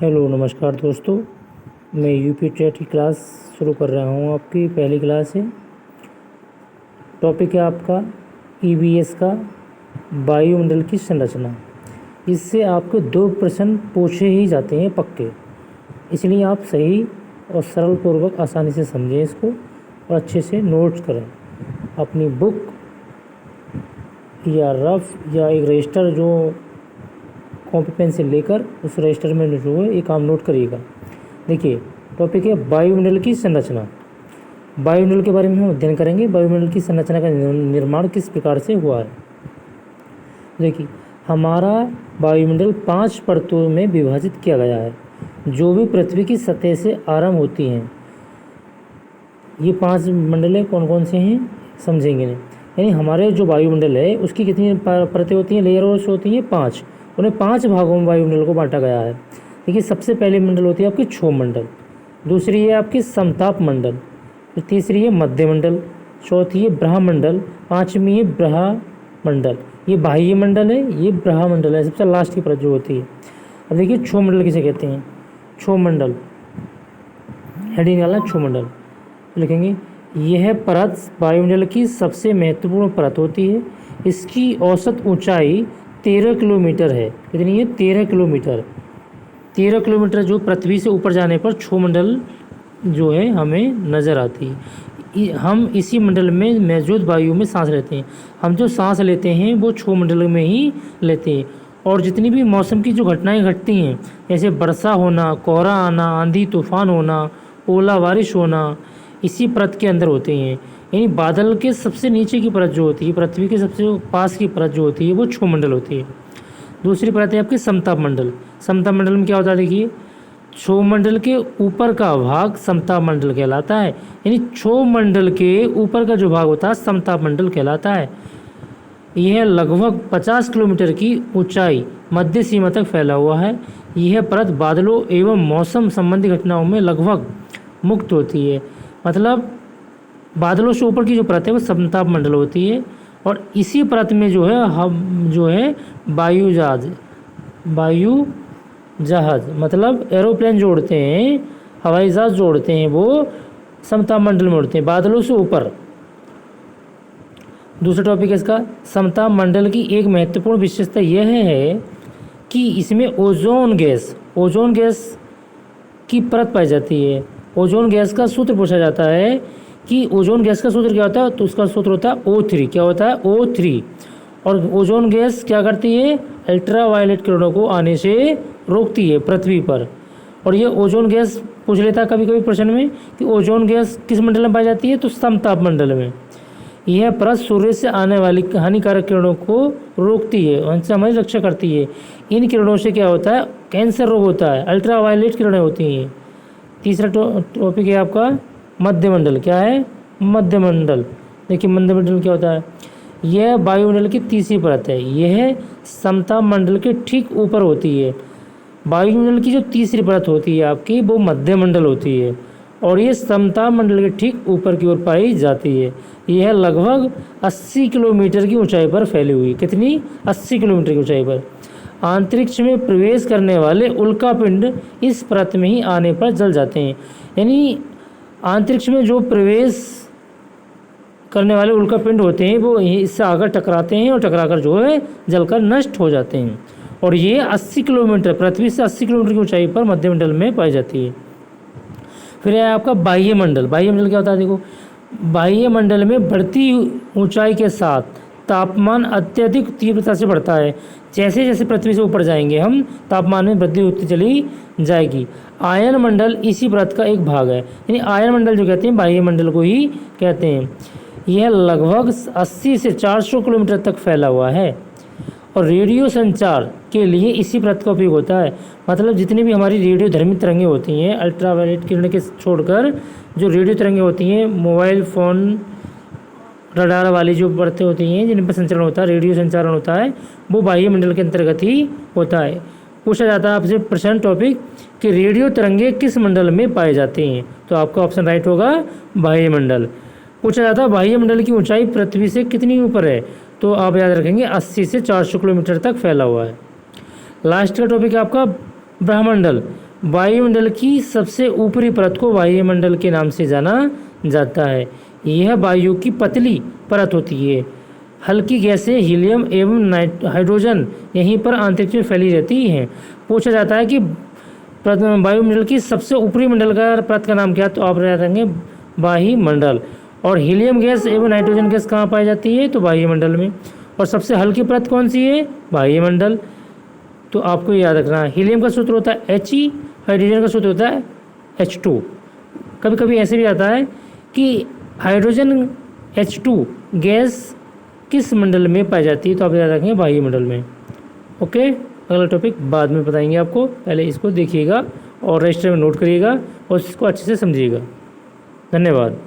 Hello नमस्कार दोस्तों, मैं यूपी टेट की क्लास शुरू कर रहा हूँ। आपकी पहली क्लास है। टॉपिक है आपका ईवीएस का वायुमंडल की संरचना। इससे आपके 2 प्रश्न पूछे ही जाते हैं पक्के, इसलिए आप सही और सरल पूर्वक आसानी से समझें इसको और अच्छे से नोट्स करें। अपनी बुक या रफ या एक रजिस्टर जो कॉपी पेन से लेकर उस रजिस्टर में जो है ये काम नोट करिएगा। देखिए, टॉपिक है वायुमंडल की संरचना। वायुमंडल के बारे में हम अध्ययन करेंगे। वायुमंडल की संरचना का निर्माण किस प्रकार से हुआ है। देखिए, हमारा वायुमंडल 5 परतों में विभाजित किया गया है, जो भी पृथ्वी की सतह से आरंभ होती हैं। ये 5 मंडलें कौन कौन से हैं समझेंगे नहीं। यानी हमारे जो वायुमंडल है उसकी कितनी परतें होती हैं, लेयर्स होती हैं 5। उन्हें 5 भागों में वायुमंडल को बांटा गया है। देखिए, सबसे पहली मंडल होती है आपकी क्षोभमंडल, दूसरी है आपकी समताप मंडल, फिर तीसरी है मध्यमंडल, चौथी है ब्रह्मंडल, 5वीं है ब्रह्मंडल। ये बाह्य मंडल है, ये ब्रह्मंडल है, सबसे लास्ट की परत जो होती है। अब देखिए, क्षोभमंडल किसे कहते हैं। क्षोभमंडल हेडिंग डालना, क्षोभमंडल लिखेंगे। यह परत वायुमंडल की सबसे महत्वपूर्ण परत होती है। इसकी औसत ऊंचाई 13 किलोमीटर है। कितनी है? 13 किलोमीटर। 13 किलोमीटर जो पृथ्वी से ऊपर जाने पर क्षोभमंडल जो है हमें नज़र आती है। हम इसी मंडल में मौजूद वायु में सांस लेते हैं। हम जो सांस लेते हैं वो क्षोभमंडल में ही लेते हैं। और जितनी भी मौसम की जो घटनाएं घटती हैं, जैसे वर्षा होना, कोहरा आना, आंधी तूफान होना, ओला बारिश होना, इसी परत के अंदर होते हैं। यानी बादल के सबसे नीचे की परत जो होती है, पृथ्वी के सबसे पास की परत जो होती है, वो क्षोभमंडल होती है। दूसरी परत है आपकी समताप मंडल। समताप मंडल में क्या होता है, देखिए, क्षोभमंडल के ऊपर का भाग समताप मंडल कहलाता है। यानी क्षोभमंडल के ऊपर का जो भाग होता है समताप मंडल कहलाता है। यह लगभग 50 किलोमीटर की ऊंचाई मध्य सीमा तक फैला हुआ है। यह परत बादलों एवं मौसम संबंधी घटनाओं में लगभग मुक्त होती है। मतलब बादलों से ऊपर की जो परत है वो समताप मंडल होती है। और इसी परत में जो है हम जो है वायु जहाज मतलब एरोप्लेन जो उड़ते हैं, हवाई जहाज जो उड़ते हैं, वो समताप मंडल में उड़ते हैं, बादलों से ऊपर। दूसरा टॉपिक है इसका, समताप मंडल की एक महत्वपूर्ण विशेषता यह है कि इसमें ओजोन गैस की परत पाई जाती है। ओजोन गैस का सूत्र पूछा जाता है कि ओजोन गैस का सूत्र क्या होता है, तो उसका सूत्र होता है O3। क्या होता है? O3। और ओजोन गैस क्या करती है? अल्ट्रावायलेट किरणों को आने से रोकती है पृथ्वी पर। और ये ओजोन गैस पूछ लेता है कभी कभी प्रश्न में कि ओजोन गैस किस मंडल में पाई जाती है, तो समताप मंडल में। यह परत सूर्य से आने वाली हानिकारक किरणों को रोकती है, उनसे हमारी रक्षा करती है। इन किरणों से क्या होता है? कैंसर रोग होता है, अल्ट्रावायलेट किरणें होती हैं। तीसरा टॉपिक है आपका मध्यमंडल। क्या है? मध्यमंडल। देखिए, मध्यमंडल क्या होता है? यह वायुमंडल की तीसरी परत है। यह समताप मंडल के ठीक ऊपर होती है। वायुमंडल की जो तीसरी परत होती है आपकी, वो मध्यमंडल होती है और ये समताप मंडल के ठीक ऊपर की ओर पाई जाती है। यह लगभग 80 किलोमीटर की ऊंचाई पर फैली हुई। कितनी? 80 किलोमीटर की ऊंचाई पर। अंतरिक्ष में प्रवेश करने वाले उल्कापिंड इस परत में ही आने पर जल जाते हैं। यानी अंतरिक्ष में जो प्रवेश करने वाले उल्कापिंड होते हैं वो इससे आकर टकराते हैं और टकराकर जो है जलकर नष्ट हो जाते हैं। और ये 80 किलोमीटर, पृथ्वी से 80 किलोमीटर की ऊंचाई पर मध्यमंडल में पाई जाती है। फिर है आपका बाह्य मंडल। बाह्य मंडल क्या होता है? देखो, बाह्य मंडल में बढ़ती ऊंचाई के साथ तापमान अत्यधिक तीव्रता से बढ़ता है। जैसे जैसे पृथ्वी से ऊपर जाएंगे हम, तापमान में वृद्धि होती चली जाएगी। आयन मंडल इसी परत का एक भाग है। यानी आयन मंडल जो कहते हैं बाह्य मंडल को ही कहते हैं। यह लगभग 80 से 400 किलोमीटर तक फैला हुआ है और रेडियो संचार के लिए इसी परत का उपयोग होता है। मतलब जितनी भी हमारी रेडियो धर्मी तरंगें होती हैं, अल्ट्रावायलेट किरण के छोड़कर जो रेडियो तरंगें होती हैं, मोबाइल फ़ोन रडार वाली जो परतें होती हैं जिन पर संचारण होता है, रेडियो संचारण होता है, वो बाह्य मंडल के अंतर्गत ही होता है। पूछा जाता है आपसे प्रश्न टॉपिक कि रेडियो तरंगे किस मंडल में पाए जाते हैं, तो आपका ऑप्शन राइट होगा बाह्य मंडल। पूछा जाता है बाह्य मंडल की ऊंचाई पृथ्वी से कितनी ऊपर है, तो आप याद रखेंगे 80 से 400 किलोमीटर तक फैला हुआ है। लास्ट का टॉपिक है आपका ब्रह्मंडल। वायुमंडल की सबसे ऊपरी परत को वायुमंडल के नाम से जाना जाता है। यह वायु की पतली परत होती है। हल्की गैसें हीलियम एवं हाइड्रोजन यहीं पर अंतरिक्ष में फैली रहती हैं। पूछा जाता है कि वायुमंडल की सबसे ऊपरी मंडल का परत का नाम क्या है, तो आप रहेंगे वायुमंडल। और हीलियम गैस एवं नाइट्रोजन गैस कहाँ पाई जाती है, तो वायुमंडल में। और सबसे हल्की परत कौन सी है, वायुमंडल। तो आपको याद रखना है हीलियम का सूत्र होता है He, हाइड्रोजन का सूत्र होता है H2। कभी कभी ऐसे भी आता है कि हाइड्रोजन H2 गैस किस मंडल में पाई जाती है, तो आप याद रखेंगे वायुमंडल में। ओके, अगला टॉपिक बाद में बताएंगे आपको, पहले इसको देखिएगा और रजिस्टर में नोट करिएगा और इसको अच्छे से समझिएगा। धन्यवाद।